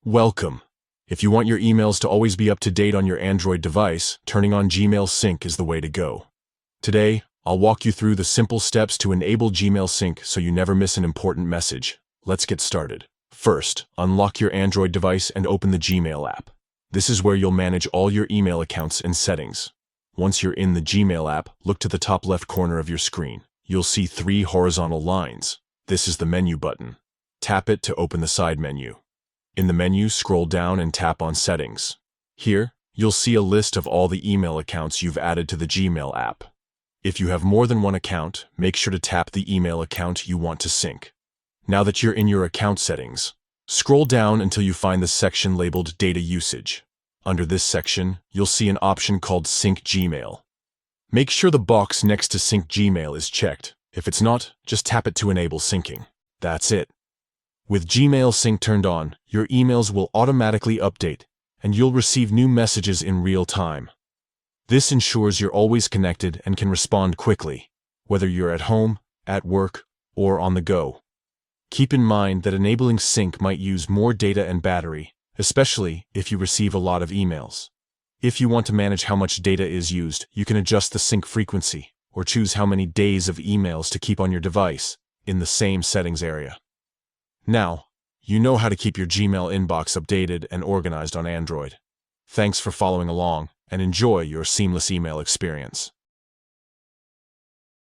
Welcome. If you want your emails to always be up to date on your Android device, turning on Gmail Sync is the way to go. Today, I'll walk you through the simple steps to enable Gmail Sync so you never miss an important message. Let's get started. First, unlock your Android device and open the Gmail app. This is where you'll manage all your email accounts and settings. Once you're in the Gmail app, look to the top left corner of your screen. You'll see 3 horizontal lines. This is the menu button. Tap it to open the side menu. In the menu, scroll down and tap on Settings. Here, you'll see a list of all the email accounts you've added to the Gmail app. If you have more than one account, make sure to tap the email account you want to sync. Now that you're in your account settings, scroll down until you find the section labeled Data Usage. Under this section, you'll see an option called Sync Gmail. Make sure the box next to Sync Gmail is checked. If it's not, just tap it to enable syncing. That's it. With Gmail Sync turned on, your emails will automatically update, and you'll receive new messages in real time. This ensures you're always connected and can respond quickly, whether you're at home, at work, or on the go. Keep in mind that enabling sync might use more data and battery, especially if you receive a lot of emails. If you want to manage how much data is used, you can adjust the sync frequency, or choose how many days of emails to keep on your device in the same settings area. Now, you know how to keep your Gmail inbox updated and organized on Android. Thanks for following along, and enjoy your seamless email experience.